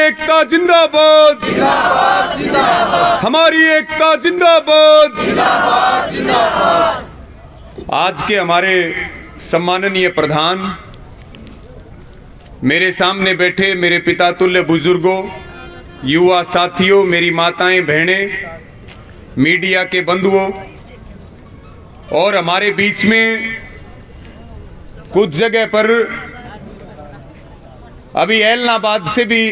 एकता जिंदाबाद, हमारी एकता जिंदाबाद। आज के हमारे सम्माननीय प्रधान, मेरे सामने बैठे मेरे पिता तुल्य बुजुर्गों, युवा साथियों, मेरी माताएं बहनें, मीडिया के बंधुओं और हमारे बीच में कुछ जगह पर अभी ऐलनाबाद से भी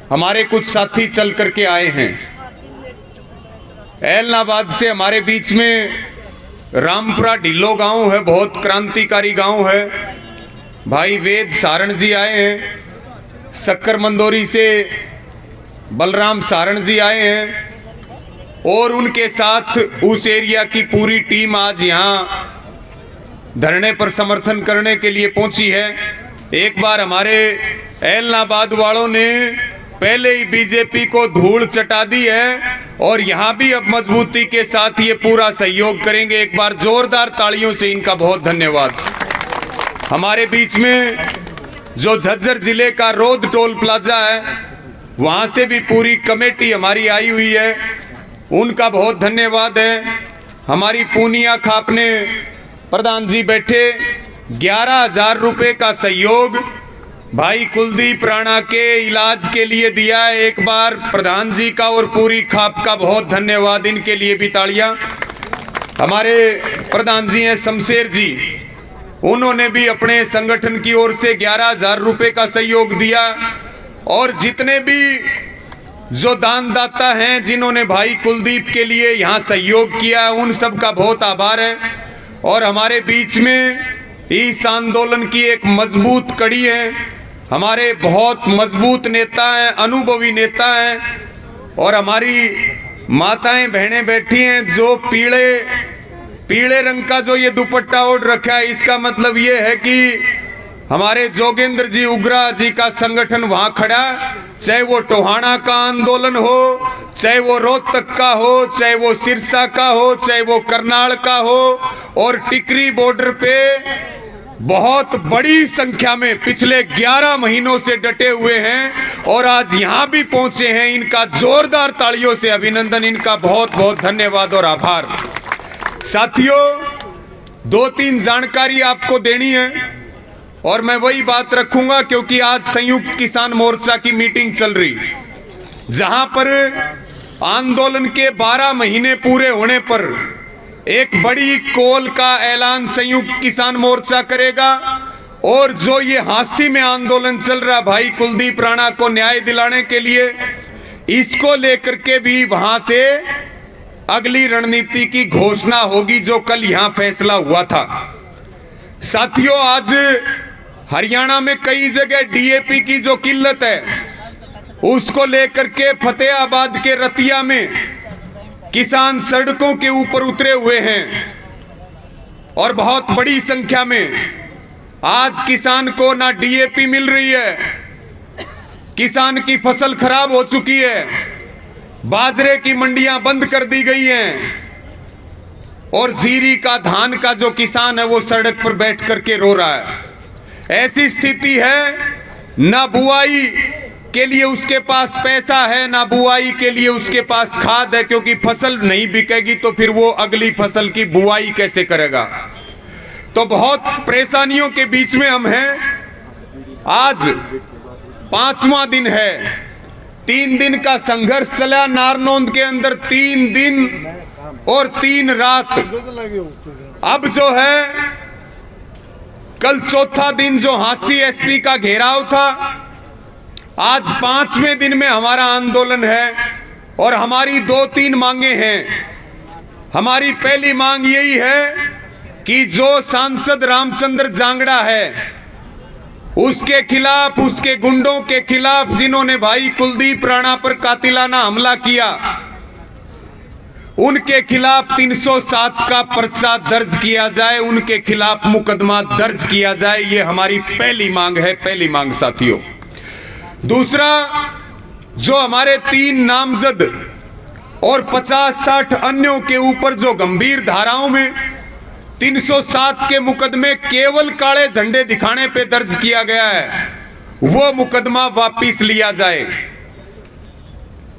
हमारे कुछ साथी चल करके आए हैं। ऐलनाबाद से हमारे बीच में रामपुरा ढिल्लो गांव है, बहुत क्रांतिकारी गांव है। भाई वेद सारण जी आए हैं। शक्कर मंदोरी से बलराम सारण जी आए हैं और उनके साथ उस एरिया की पूरी टीम आज यहाँ धरने पर समर्थन करने के लिए पहुंची है। एक बार हमारे ऐलनाबाद वालों ने पहले ही बीजेपी को धूल चटा दी है और यहाँ भी अब मजबूती के साथ ये पूरा सहयोग करेंगे। एक बार जोरदार तालियों से इनका बहुत धन्यवाद। हमारे बीच में जो झज्जर जिले का रोड टोल प्लाजा है, वहाँ से भी पूरी कमेटी हमारी आई हुई है, उनका बहुत धन्यवाद है। हमारी पूनिया खापने प्रधान जी बैठे 11,000 रुपए का सहयोग भाई कुलदीप राणा के इलाज के लिए दिया है। एक बार प्रधान जी का और पूरी खाप का बहुत धन्यवाद, इनके लिए भी तालियां। हमारे प्रधान जी हैं शमशेर जी, उन्होंने भी अपने संगठन की ओर से 11,000 रुपए का सहयोग दिया। और जितने भी जो दानदाता हैं जिन्होंने भाई कुलदीप के लिए यहाँ सहयोग किया, उन सब का बहुत आभार है। और हमारे बीच में इस आंदोलन की एक मजबूत कड़ी है, हमारे बहुत मजबूत नेता हैं, अनुभवी नेता हैं और हमारी माताएं बहनें बैठी हैं जो पीले रंग का जो ये दुपट्टा ओढ़ रखा है। इसका मतलब ये है कि हमारे जोगेंद्र जी उग्रा जी का संगठन वहां खड़ा, चाहे वो टोहाना का आंदोलन हो, चाहे वो रोहतक का हो, चाहे वो सिरसा का हो, चाहे वो करनाल का हो। और टिकरी बॉर्डर पे बहुत बड़ी संख्या में पिछले 11 महीनों से डटे हुए हैं और आज यहाँ भी पहुंचे हैं। इनका जोरदार तालियों से अभिनंदन, इनका बहुत बहुत धन्यवाद और आभार। साथियों, 2-3 जानकारी आपको देनी है और मैं वही बात रखूंगा क्योंकि आज संयुक्त किसान मोर्चा की मीटिंग चल रही, जहां पर आंदोलन के 12 महीने पूरे होने पर एक बड़ी कॉल का ऐलान संयुक्त किसान मोर्चा करेगा। और जो ये हांसी में आंदोलन चल रहा भाई कुलदीप राणा को न्याय दिलाने के लिए, इसको लेकर के भी वहां से अगली रणनीति की घोषणा होगी, जो कल यहां फैसला हुआ था। साथियों, आज हरियाणा में कई जगह डीएपी की जो किल्लत है, उसको लेकर के फतेहाबाद के रतिया में किसान सड़कों के ऊपर उतरे हुए हैं और बहुत बड़ी संख्या में आज किसान को ना डीएपी मिल रही है, किसान की फसल खराब हो चुकी है, बाजरे की मंडियां बंद कर दी गई हैं और जीरी का धान का जो किसान है वो सड़क पर बैठ करके रो रहा है। ऐसी स्थिति है, ना बुआई के लिए उसके पास पैसा है, ना बुआई के लिए उसके पास खाद है, क्योंकि फसल नहीं बिकेगी तो फिर वो अगली फसल की बुआई कैसे करेगा। तो बहुत परेशानियों के बीच में हम हैं। आज 5वां दिन है, 3 दिन का संघर्ष चला नारनौंद के अंदर, 3 दिन और 3 रात। अब जो है कल 4था दिन जो हांसी एसपी का घेराव था, आज 5वें दिन में हमारा आंदोलन है और हमारी 2-3 मांगे हैं। हमारी पहली मांग यही है कि जो सांसद रामचंद्र जांगड़ा है उसके खिलाफ, उसके गुंडों के खिलाफ जिन्होंने भाई कुलदीप राणा पर कातिलाना हमला किया, उनके खिलाफ 307 का पर्चा दर्ज किया जाए, उनके खिलाफ मुकदमा दर्ज किया जाए। ये हमारी पहली मांग है, पहली मांग साथियों। दूसरा, जो हमारे 3 नामजद और 50-60 अन्यों के ऊपर जो गंभीर धाराओं में 307 के मुकदमे केवल काले झंडे दिखाने पे दर्ज किया गया है, वो मुकदमा वापिस लिया जाए।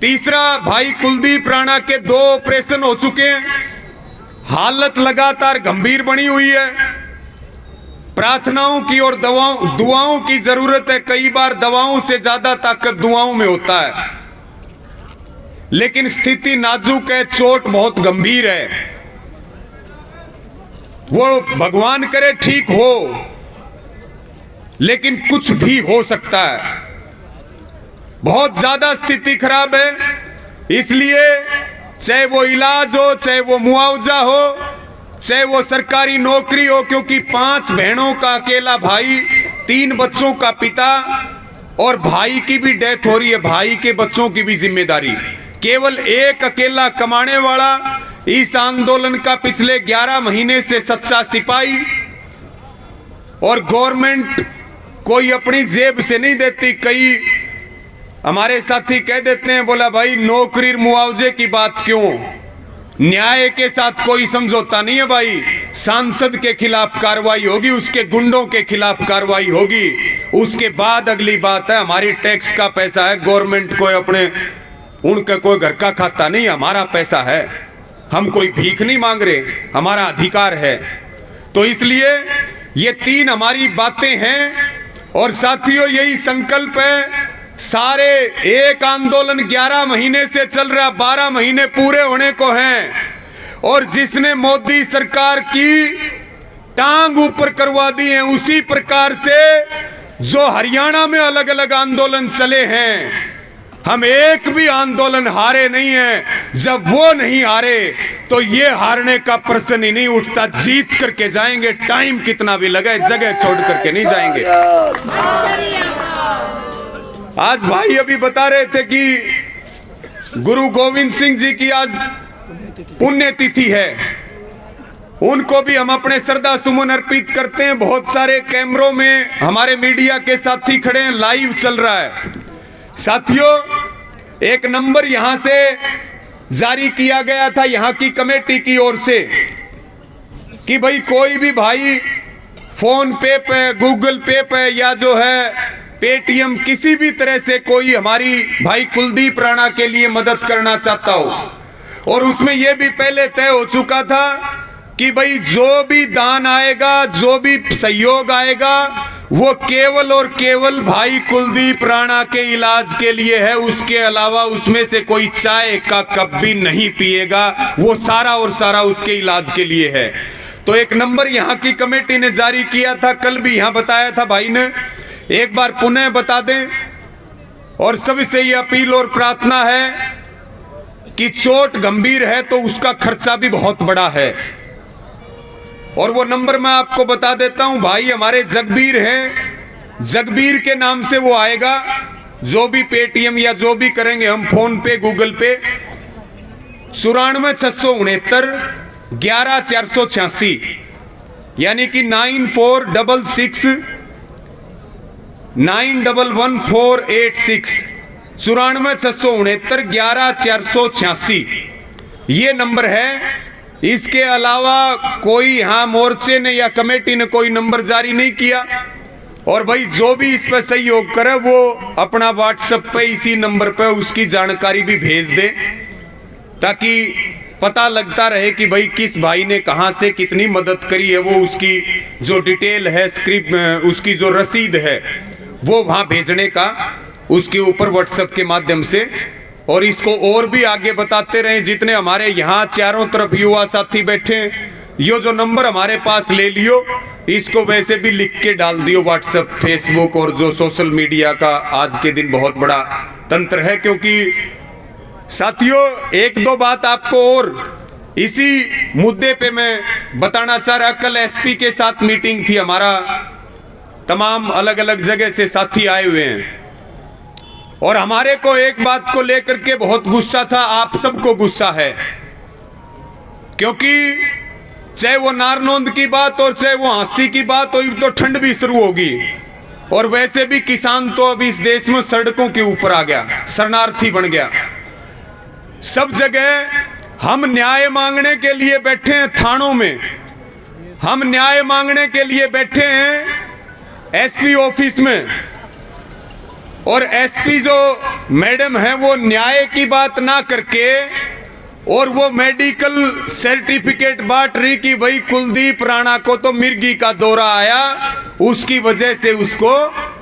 तीसरा, भाई कुलदीप राणा के 2 ऑपरेशन हो चुके हैं, हालत लगातार गंभीर बनी हुई है, प्रार्थनाओं की और दुआओं की जरूरत है। कई बार दवाओं से ज्यादा ताकत दुआओं में होता है, लेकिन स्थिति नाजुक है, चोट बहुत गंभीर है। वो भगवान करे ठीक हो, लेकिन कुछ भी हो सकता है। बहुत ज्यादा स्थिति खराब है, इसलिए चाहे वो इलाज हो, चाहे वो मुआवजा हो, चाहे वो सरकारी नौकरी हो, क्योंकि 5 बहनों का अकेला भाई, 3 बच्चों का पिता, और भाई की भी डेथ हो रही है, भाई के बच्चों की भी जिम्मेदारी। केवल एक अकेला कमाने वाला इस आंदोलन का पिछले 11 महीने से सच्चा सिपाही, और गवर्नमेंट कोई अपनी जेब से नहीं देती। कई हमारे साथी कह देते हैं, बोला भाई नौकरी मुआवजे की बात क्यों, न्याय के साथ कोई समझौता नहीं है भाई। सांसद के खिलाफ कार्रवाई होगी, उसके गुंडों के खिलाफ कार्रवाई होगी, उसके बाद अगली बात है। हमारी टैक्स का पैसा है, गवर्नमेंट को अपने उनका कोई घर का खाता नहीं, हमारा पैसा है, हम कोई भीख नहीं मांग रहे, हमारा अधिकार है। तो इसलिए ये 3 हमारी बातें हैं। और साथियों, यही संकल्प है। सारे एक आंदोलन 11 महीने से चल रहा, 12 महीने पूरे होने को हैं, और जिसने मोदी सरकार की टांग ऊपर करवा दी है, उसी प्रकार से जो हरियाणा में अलग अलग आंदोलन चले हैं, हम एक भी आंदोलन हारे नहीं हैं। जब वो नहीं हारे तो ये हारने का प्रश्न ही नहीं उठता, जीत करके जाएंगे, टाइम कितना भी लगे, जगह छोड़ करके नहीं जाएंगे। आज भाई अभी बता रहे थे कि गुरु गोविंद सिंह जी की आज पुण्यतिथि है, उनको भी हम अपने श्रद्धा सुमन अर्पित करते हैं। बहुत सारे कैमरों में हमारे मीडिया के साथी खड़े हैं, लाइव चल रहा है। साथियों, एक नंबर यहां से जारी किया गया था यहां की कमेटी की ओर से कि भाई कोई भी भाई फोन पे गूगल पे या जो है पेटीएम, किसी भी तरह से कोई हमारी भाई कुलदीप राणा के लिए मदद करना चाहता हो, और उसमें यह भी पहले तय हो चुका था कि भाई जो भी दान आएगा, जो भी सहयोग आएगा, वो केवल और केवल भाई कुलदीप राणा के इलाज के लिए है। उसके अलावा उसमें से कोई चाय का कप भी नहीं पिएगा, वो सारा और सारा उसके इलाज के लिए है। तो एक नंबर यहाँ की कमेटी ने जारी किया था, कल भी यहाँ बताया था भाई ने, एक बार पुनः बता दें। और सबसे ये अपील और प्रार्थना है कि चोट गंभीर है तो उसका खर्चा भी बहुत बड़ा है, और वो नंबर मैं आपको बता देता हूं। भाई हमारे जगबीर हैं, जगबीर के नाम से वो आएगा। जो भी पेटीएम या जो भी करेंगे हम, फोन पे गूगल पे, 94,669 11,486, यानी कि 9466 911486, 94,669 11,486 ये नंबर है। इसके अलावा कोई यहाँ मोर्चे ने या कमेटी ने कोई नंबर जारी नहीं किया। और भाई जो भी इस पर सहयोग करे वो अपना व्हाट्सएप पे इसी नंबर पे उसकी जानकारी भी भेज दे, ताकि पता लगता रहे कि भाई किस भाई ने कहां से कितनी मदद करी है। वो उसकी जो डिटेल है, स्क्रिप्ट, उसकी जो रसीद है, वो वहां भेजने का उसके ऊपर व्हाट्सएप के माध्यम से। और इसको और भी आगे बताते रहे, जितने हमारे यहाँ चारों तरफ युवा साथी बैठे हैं, ये जो नंबर हमारे पास ले लियो, इसको वैसे भी लिख के डाल दियो व्हाट्सएप, फेसबुक और जो सोशल मीडिया का आज के दिन बहुत बड़ा तंत्र है। क्योंकि साथियों, एक दो बात आपको और इसी मुद्दे पे मैं बताना चाह रहा। कल एसपी के साथ मीटिंग थी, हमारा तमाम अलग अलग जगह से साथी आए हुए हैं, और हमारे को एक बात को लेकर के बहुत गुस्सा था। आप सबको गुस्सा है, क्योंकि चाहे वो नारनौंद की बात और चाहे वो हांसी की बात हो, तो ठंड भी शुरू होगी। और वैसे भी किसान तो अभी इस देश में सड़कों के ऊपर आ गया, शरणार्थी बन गया। सब जगह हम न्याय मांगने के लिए बैठे हैं, थानों में हम न्याय मांगने के लिए बैठे हैं, एसपी ऑफिस में, और एसपी जो मैडम है वो न्याय की बात ना करके और वो मेडिकल सर्टिफिकेट बांट रही कि भाई कुलदीप राणा को तो मिर्गी का दौरा आया, उसकी वजह से उसको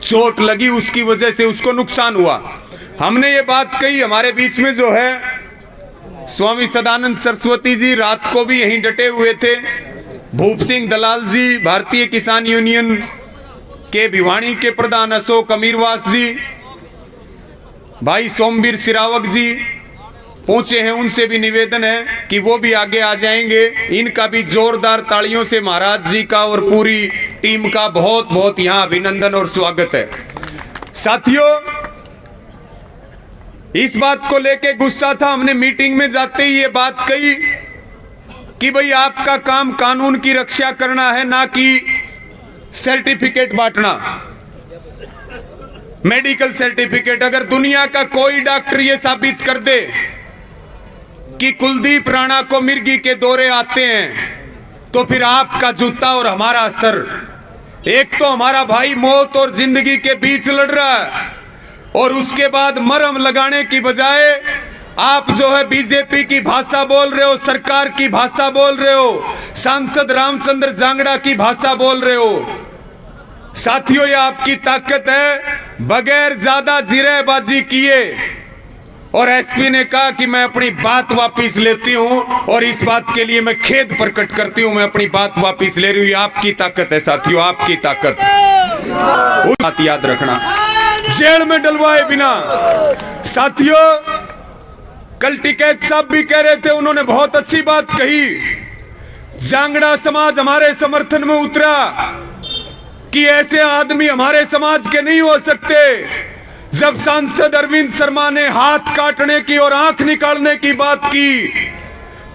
चोट लगी, उसकी वजह से उसको नुकसान हुआ। हमने ये बात कही। हमारे बीच में जो है स्वामी सदानंद सरस्वती जी रात को भी यहीं डटे हुए थे, भूप सिंह दलाल जी, भारतीय किसान यूनियन के भिवानी के प्रधान अशोक अमीरवास जी, भाई सोमवीर सिरावक जी पहुंचे हैं, उनसे भी निवेदन है कि वो भी आगे आ जाएंगे। इनका भी जोरदार तालियों से महाराज जी का और पूरी टीम का बहुत बहुत यहां अभिनंदन और स्वागत है। साथियों, इस बात को लेके गुस्सा था, हमने मीटिंग में जाते ही ये बात कही कि भाई आपका काम कानून की रक्षा करना है, ना कि सर्टिफिकेट बांटना, मेडिकल सर्टिफिकेट। अगर दुनिया का कोई डॉक्टर ये साबित कर दे कि कुलदीप राणा को मिर्गी के दौरे आते हैं तो फिर आपका जूता और हमारा सर। एक तो हमारा भाई मौत और जिंदगी के बीच लड़ रहा है और उसके बाद मरहम लगाने की बजाय आप जो है बीजेपी की भाषा बोल रहे हो, सरकार की भाषा बोल रहे हो, सांसद रामचंद्र जांगड़ा की भाषा बोल रहे हो। साथियों, ये आपकी ताकत है। बगैर ज्यादा जिरेबाजी किए और एसपी ने कहा कि मैं अपनी बात वापस लेती हूं और इस बात के लिए मैं खेद प्रकट करती हूं, मैं अपनी बात वापस ले रही हूं। आपकी ताकत है साथियों, आपकी ताकत। उस बात याद रखना, जेल में डलवाए बिना। साथियों, कल टिकैत साहब भी कह रहे थे, उन्होंने बहुत अच्छी बात कही। जांगड़ा समाज हमारे समर्थन में उतरा कि ऐसे आदमी हमारे समाज के नहीं हो सकते। जब सांसद अरविंद शर्मा ने हाथ काटने की और आंख निकालने की बात की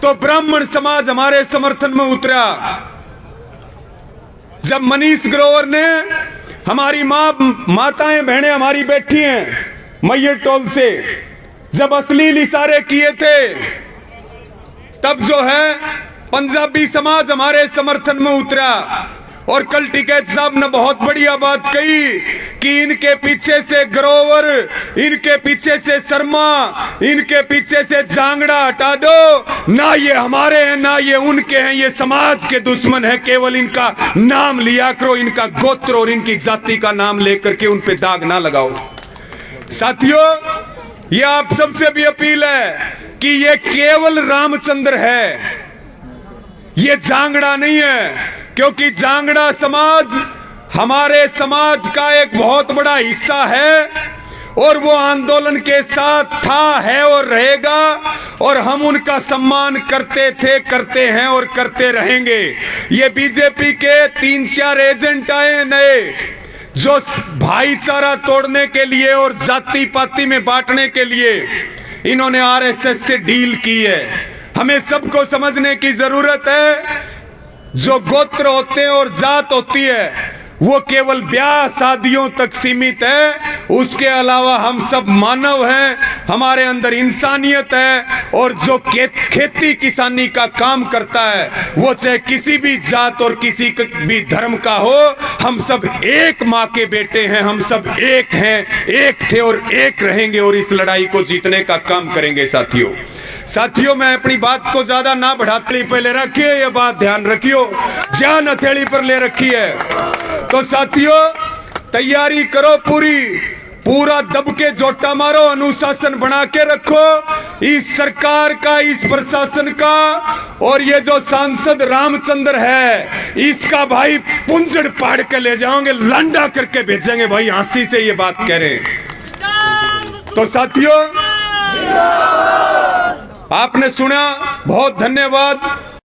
तो ब्राह्मण समाज हमारे समर्थन में उतरा। जब मनीष ग्रोवर ने, हमारी माताएं बहनें हमारी बैठी हैं मैयर टोल से, जब अश्लील इशारे किए थे तब जो है पंजाबी समाज हमारे समर्थन में उतरा। और कल टिकैत साहब ने बहुत बढ़िया बात कही कि इनके पीछे से ग्रोवर, इनके पीछे से शर्मा, इनके पीछे से जांगड़ा हटा दो। ना ये हमारे हैं ना ये उनके हैं, ये समाज के दुश्मन है। केवल इनका नाम लिया करो, इनका गोत्र और इनकी जाति का नाम लेकर के उन पे दाग ना लगाओ। साथियों, ये आप सबसे भी अपील है कि ये केवल रामचंद्र है, ये जांगड़ा नहीं है। क्योंकि जांगड़ा समाज हमारे समाज का एक बहुत बड़ा हिस्सा है और वो आंदोलन के साथ था, है और रहेगा, और हम उनका सम्मान करते थे, करते हैं और करते रहेंगे। ये बीजेपी के 3-4 एजेंट आए नए, जो भाईचारा तोड़ने के लिए और जाति पाति में बांटने के लिए इन्होंने आरएसएस से डील की है। हमें सबको समझने की जरूरत है, जो गोत्र होते हैं और जात होती है वो केवल ब्याह शादियों तक सीमित है। उसके अलावा हम सब मानव हैं, हमारे अंदर इंसानियत है। और जो खेती किसानी का काम करता है वो चाहे किसी भी जात और किसी भी धर्म का हो, हम सब एक माँ के बेटे हैं, हम सब एक हैं, एक थे और एक रहेंगे और इस लड़ाई को जीतने का काम करेंगे। साथियों, मैं अपनी बात को ज्यादा ना बढ़ाते पे ले रखिए, ये बात ध्यान रखियो, जान हथेली पर ले रखी है। तो साथियों, तैयारी करो पूरा दब के जोटा मारो, अनुशासन बना के रखो इस सरकार का, इस प्रशासन का। और ये जो सांसद रामचंद्र है इसका भाई पुंजड़ पाड़ के ले जाओगे, लंडा करके भेजेंगे भाई, हंसी से ये बात कह रहे हैं। तो साथियों, आपने सुना, बहुत धन्यवाद।